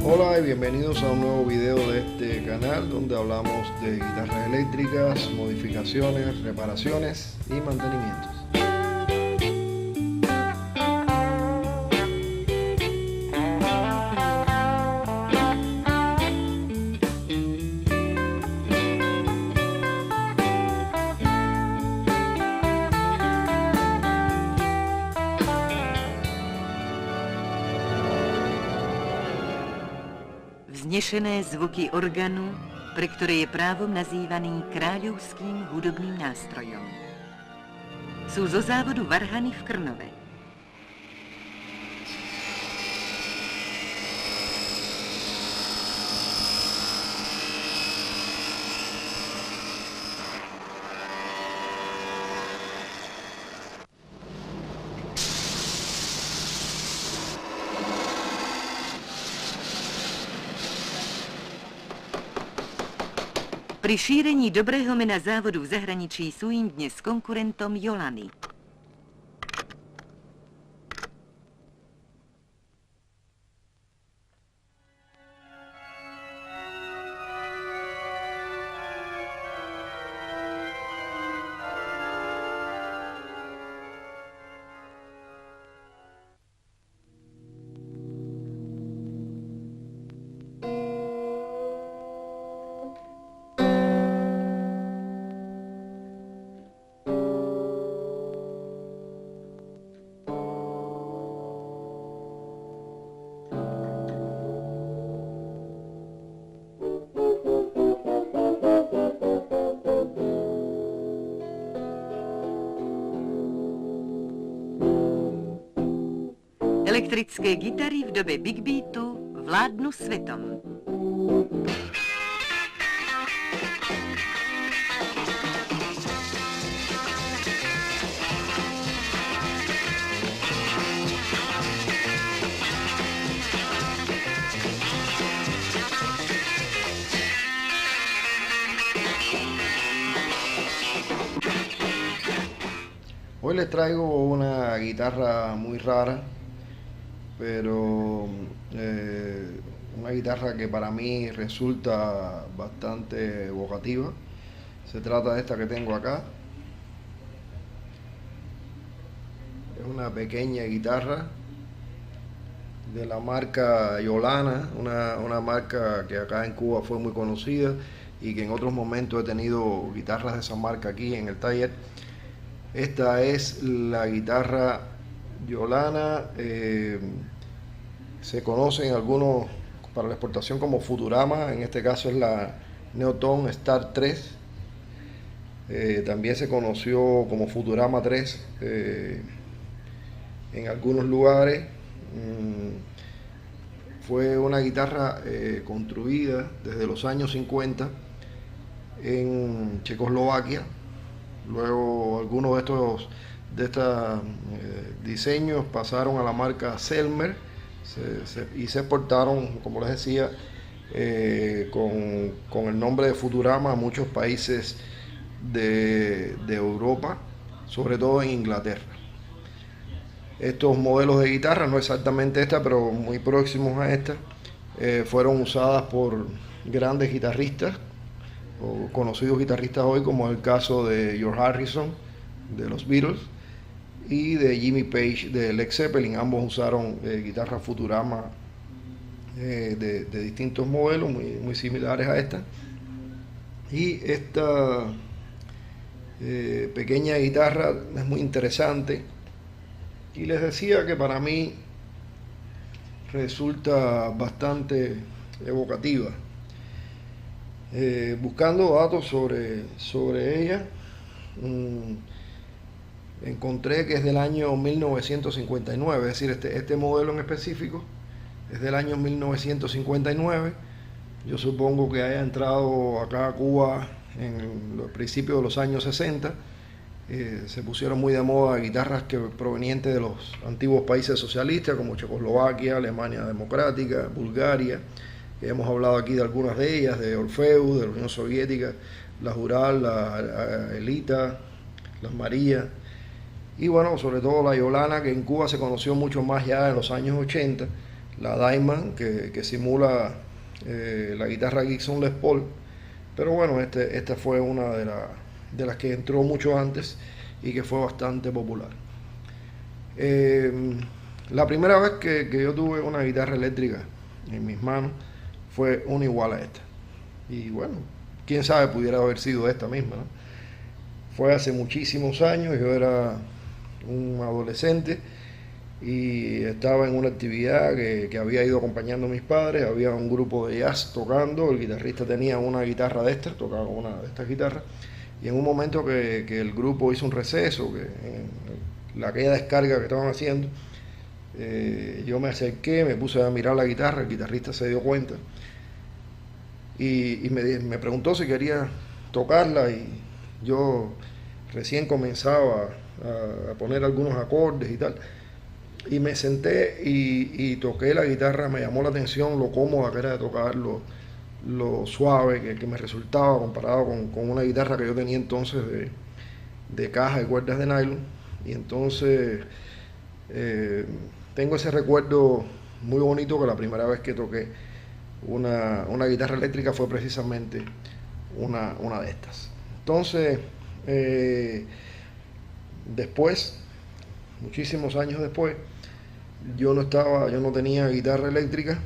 Hola y bienvenidos a un nuevo video de este canal donde hablamos de guitarras eléctricas, modificaciones, reparaciones y mantenimientos. Vznešené zvuky organu, pre ktoré je právom nazývaný kráľovským hudobným nástrojom. Sú zo závodu Varhany v Krnove. Pri šírení dobrého mena závodu v zahraničí sú im dnes konkurentom Jolany. Elektrické gitary v dobe Big Beatu vládnu svetom. Hoy les traigo una guitarra muy rara, pero una guitarra que para mí resulta bastante evocativa. Se trata de esta que tengo acá. Es una pequeña guitarra de la marca Yolana, una marca que acá en Cuba fue muy conocida y que en otros momentos he tenido guitarras de esa marca aquí en el taller. Esta es la guitarra Yolana, se conocen algunos para la exportación como Futurama, en este caso es la Neotone Star 3, también se conoció como Futurama 3 en algunos lugares. Fue una guitarra construida desde los años 50 en Checoslovaquia. Luego algunos de estos diseños pasaron a la marca Selmer y se exportaron, como les decía, con el nombre de Futurama a muchos países de Europa, sobre todo en Inglaterra. Estos modelos de guitarra, no exactamente esta, pero muy próximos a esta, fueron usadas por grandes guitarristas o conocidos guitarristas hoy, como el caso de George Harrison de los Beatles y de Jimmy Page de Led Zeppelin. Ambos usaron guitarras Futurama de distintos modelos muy similares a esta. Y esta pequeña guitarra, es muy interesante. Y les decía que para mí resulta bastante evocativa. Buscando datos sobre ella, encontré que es del año 1959, es decir, este modelo en específico es del año 1959. Yo supongo que haya entrado acá a Cuba en los principios de los años 60. Se pusieron muy de moda guitarras provenientes de los antiguos países socialistas como Checoslovaquia, Alemania Democrática, Bulgaria. Hemos hablado aquí de algunas de ellas, de Orfeus, de la Unión Soviética, las Ural, la Elita, las María. Y bueno, sobre todo la Yolana, que en Cuba se conoció mucho más ya en los años 80, la Diamond, que simula la guitarra Gibson Les Paul. Pero bueno, esta fue una de las que entró mucho antes y que fue bastante popular. La primera vez que yo tuve una guitarra eléctrica en mis manos fue una igual a esta. Y bueno, quién sabe, pudiera haber sido esta misma, ¿no? Fue hace muchísimos años, yo era un adolescente y estaba en una actividad que había ido acompañando a mis padres. Había un grupo de jazz tocando, el guitarrista tenía una guitarra de estas, tocaba una de estas guitarras, y en un momento que el grupo hizo un receso, que en aquella descarga que estaban haciendo, yo me acerqué, me puse a mirar la guitarra, el guitarrista se dio cuenta y me preguntó si quería tocarla, y yo recién comenzaba a poner algunos acordes y tal. Y me senté y toqué la guitarra. Me llamó la atención lo cómoda que era de tocar, lo suave que me resultaba comparado con una guitarra que yo tenía entonces de caja y cuerdas de nylon. Y entonces tengo ese recuerdo muy bonito, que la primera vez que toqué una guitarra eléctrica fue precisamente una de estas. Entonces, después, muchísimos años después, yo no tenía guitarra eléctrica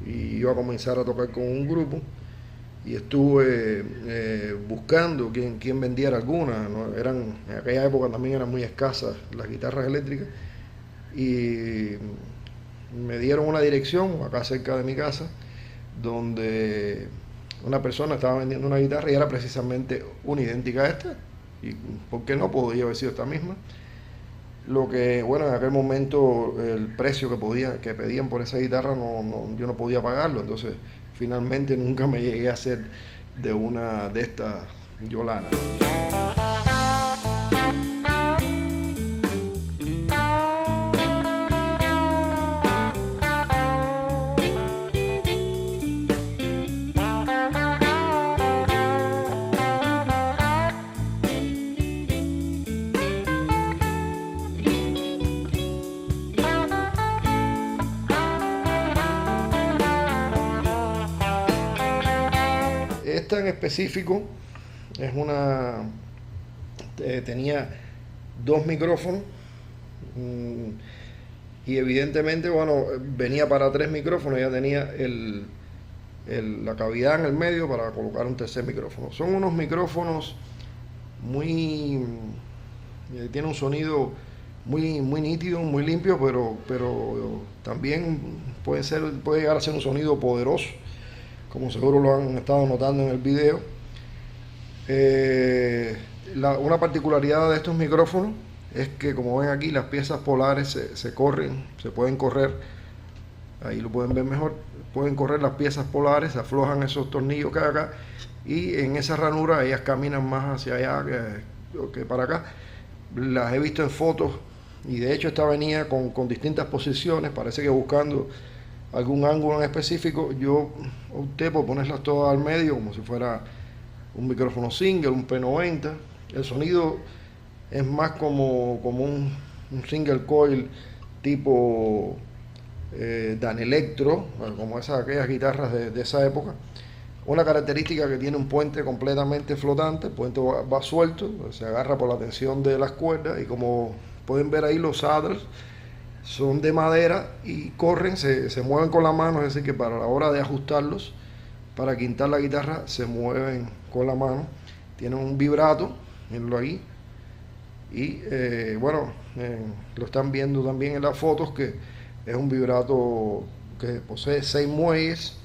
y iba a comenzar a tocar con un grupo, y estuve buscando quién vendiera alguna, ¿no? En aquella época también eran muy escasas las guitarras eléctricas, y me dieron una dirección acá cerca de mi casa donde una persona estaba vendiendo una guitarra y era precisamente una idéntica a esta. Y ¿por qué no? Podía haber sido esta misma. Lo que, bueno, en aquel momento el precio que pedían por esa guitarra yo no podía pagarlo, entonces finalmente nunca me llegué a hacer de una de estas Yolana. Esta en específico es tenía dos micrófonos, y evidentemente, bueno, venía para tres micrófonos. Ya tenía la cavidad en el medio para colocar un tercer micrófono. Son unos micrófonos tiene un sonido muy nítido, muy limpio, pero también puede llegar a ser un sonido poderoso, como seguro lo han estado notando en el video. Una particularidad de estos micrófonos es que, como ven aquí, las piezas polares se pueden correr, ahí lo pueden ver mejor, pueden correr las piezas polares, se aflojan esos tornillos que hay acá, y en esa ranura ellas caminan más hacia allá que para acá. Las he visto en fotos, y de hecho esta venía con distintas posiciones, parece que buscando algún ángulo en específico. Yo opté por ponerlas todas al medio, como si fuera un micrófono single, un P90. El sonido es más como un single coil tipo Danelectro, como aquellas guitarras de esa época. Una característica que tiene un puente completamente flotante. El puente va suelto, se agarra por la tensión de las cuerdas, y como pueden ver ahí, los saddles son de madera y corren, se mueven con la mano, es decir que para la hora de ajustarlos, para quintar la guitarra, se mueven con la mano. Tienen un vibrato mírenlo ahí. Y bueno, lo están viendo también en las fotos, que es un vibrato que posee 6 muelles,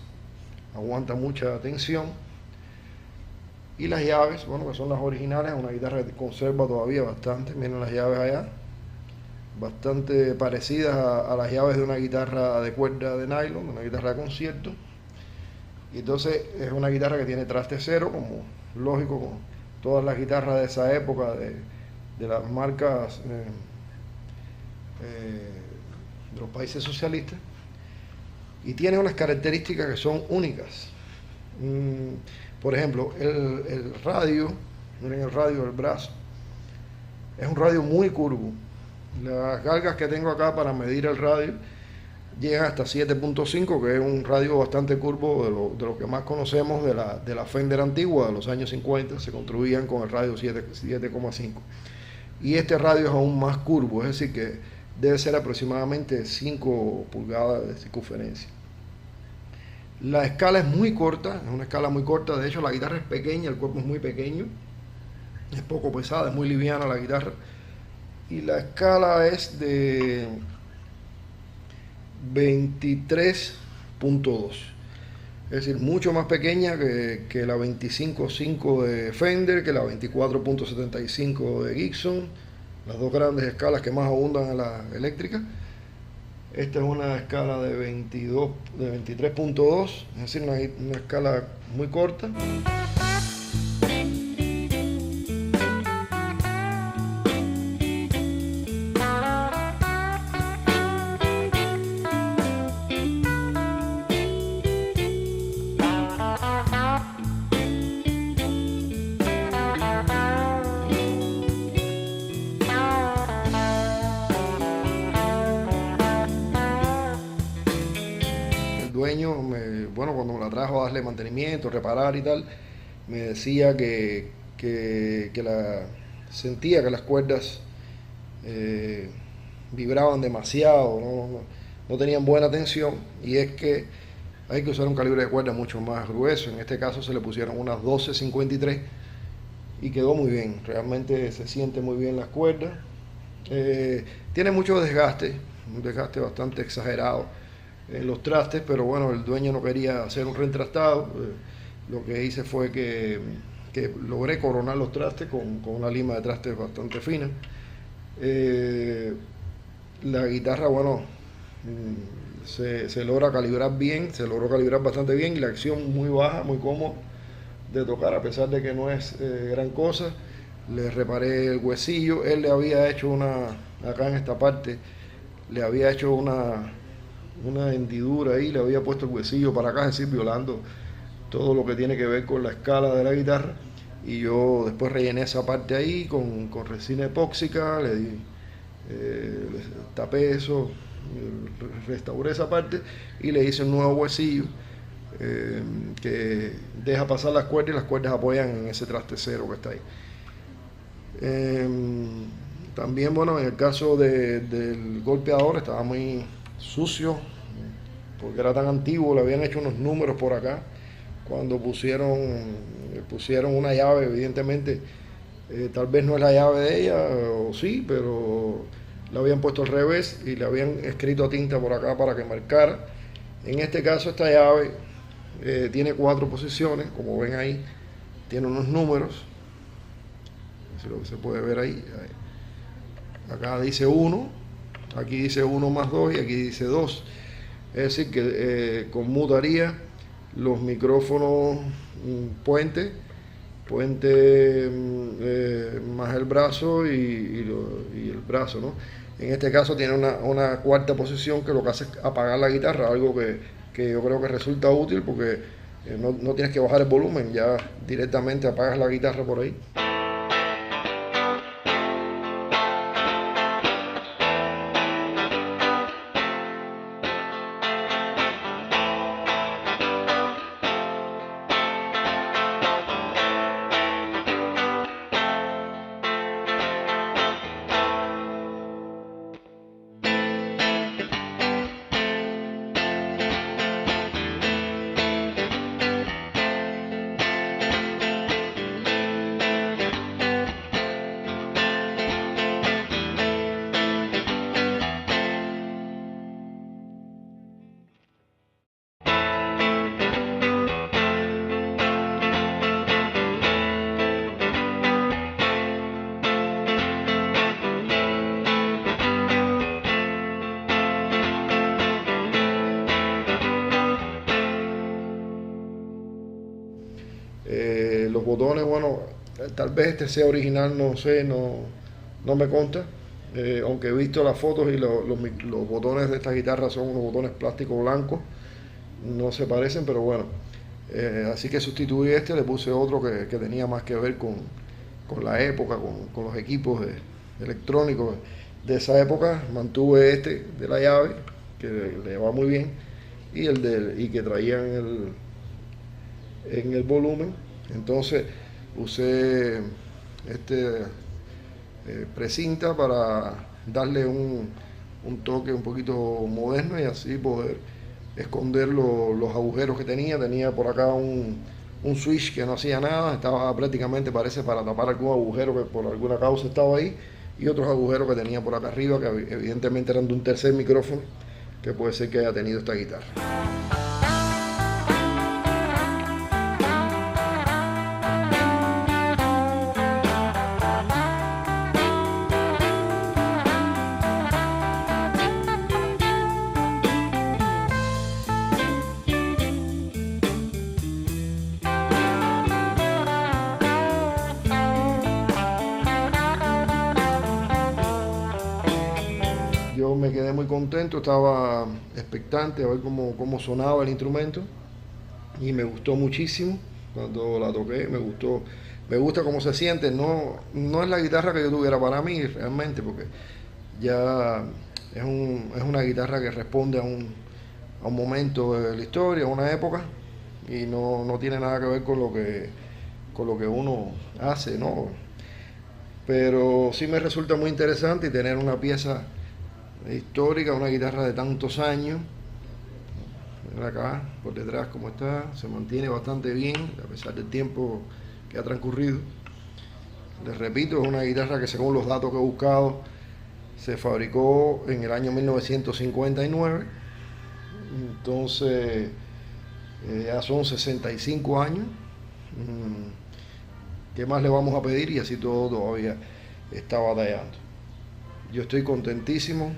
aguanta mucha tensión. Y las llaves, bueno, que son las originales, una guitarra que conserva todavía bastante. Miren las llaves allá, bastante parecidas a las llaves de una guitarra de cuerda de nylon, de una guitarra de concierto. Y entonces es una guitarra que tiene traste cero, como lógico con todas las guitarras de esa época, de las marcas de los países socialistas. Y tiene unas características que son únicas. Por ejemplo, el radio, miren el radio del brazo, es un radio muy curvo. Las galgas que tengo acá para medir el radio llegan hasta 7.5, que es un radio bastante curvo, de lo que más conocemos de la Fender antigua de los años 50, se construían con el radio 7,5. Y este radio es aún más curvo, es decir, que debe ser aproximadamente 5 pulgadas de circunferencia. La escala es muy corta, es una escala muy corta, de hecho la guitarra es pequeña, el cuerpo es muy pequeño, es poco pesada, es muy liviana la guitarra. Y la escala es de 23.2, es decir, mucho más pequeña que la 25.5 de Fender, que la 24.75 de Gibson, las dos grandes escalas que más abundan en la eléctrica. Esta es una escala de 23.2, es decir, una escala muy corta. Dueño, bueno, cuando me la trajo a darle mantenimiento, reparar y tal, me decía que sentía que las cuerdas vibraban demasiado, no tenían buena tensión, y es que hay que usar un calibre de cuerda mucho más grueso. En este caso se le pusieron unas 12.53 y quedó muy bien, realmente se siente muy bien las cuerdas. Tiene mucho desgaste, un desgaste bastante exagerado en los trastes, pero bueno, el dueño no quería hacer un reentrastado. Lo que hice fue que logré coronar los trastes con una lima de trastes bastante fina. La guitarra, bueno, se logra calibrar bien, se logró calibrar bastante bien, y la acción muy baja, muy cómoda de tocar, a pesar de que no es gran cosa. Le reparé el huesillo. Él le había hecho acá en esta parte, le había hecho una hendidura ahí, le había puesto el huesillo para acá, es decir, violando todo lo que tiene que ver con la escala de la guitarra. Y yo después rellené esa parte ahí con resina epóxica, le tapé eso, restauré esa parte y le hice un nuevo huesillo que deja pasar las cuerdas, y las cuerdas apoyan en ese traste cero que está ahí. También, bueno, en el caso del golpeador estaba muy sucio porque era tan antiguo, le habían hecho unos números por acá cuando pusieron una llave. Evidentemente tal vez no es la llave de ella, o sí, pero la habían puesto al revés y le habían escrito a tinta por acá para que marcara. En este caso esta llave tiene 4 posiciones, como ven ahí, tiene unos números, es lo que se puede ver ahí. Acá dice 1, aquí dice 1 más 2 y aquí dice 2. Es decir, que conmutaría los micrófonos puente más el brazo y el brazo, ¿no? En este caso tiene una cuarta posición que lo que hace es apagar la guitarra, algo que yo creo que resulta útil porque no tienes que bajar el volumen, ya directamente apagas la guitarra por ahí. Los botones, bueno, tal vez este sea original, no sé, no me consta. Aunque he visto las fotos y los botones de esta guitarra son unos botones plástico blanco, no se parecen, pero bueno. Así que sustituí este, le puse otro que tenía más que ver con la época, con los equipos electrónicos de esa época. Mantuve este de la llave, que le va muy bien, y que traía en el volumen. Entonces usé este precinta para darle un toque un poquito moderno y así poder esconder los agujeros que tenía. Tenía por acá un switch que no hacía nada, estaba prácticamente, parece, para tapar algún agujero que por alguna causa estaba ahí, y otros agujeros que tenía por acá arriba que evidentemente eran de un tercer micrófono que puede ser que haya tenido esta guitarra. Yo me quedé muy contento, estaba expectante a ver cómo sonaba el instrumento y me gustó muchísimo cuando la toqué, me gusta cómo se siente. No es la guitarra que yo tuviera para mí realmente, porque ya es una guitarra que responde a un momento de la historia, a una época, y no tiene nada que ver con lo que uno hace, ¿no? Pero sí me resulta muy interesante y tener una pieza histórica, una guitarra de tantos años. Mira acá, por detrás como está, se mantiene bastante bien a pesar del tiempo que ha transcurrido. Les repito, es una guitarra que, según los datos que he buscado, se fabricó en el año 1959. Entonces ya son 65 años. ¿Qué más le vamos a pedir? Y así todo todavía está batallando. Yo estoy contentísimo.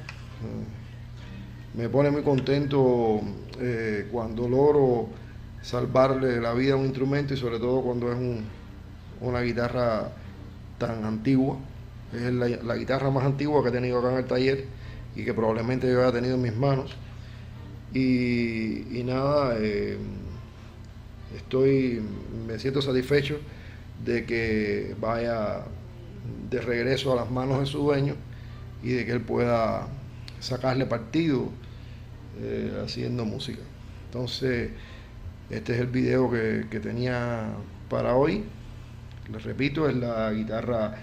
Me pone muy contento cuando logro salvarle la vida a un instrumento, y sobre todo cuando es una guitarra tan antigua. Es la guitarra más antigua que he tenido acá en el taller y que probablemente yo haya tenido en mis manos. Y nada, me siento satisfecho de que vaya de regreso a las manos de su dueño y de que él pueda sacarle partido haciendo música. Entonces, este es el video que tenía para hoy. Les repito, es la guitarra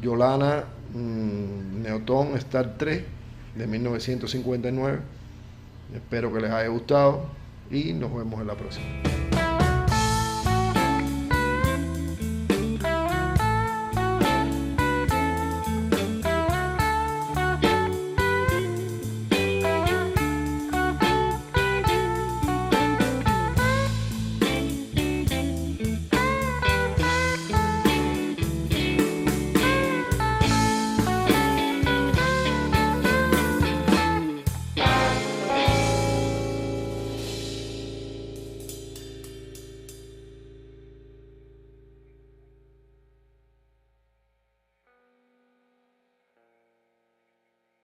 Yolana Neotone Star 3 de 1959. Espero que les haya gustado y nos vemos en la próxima.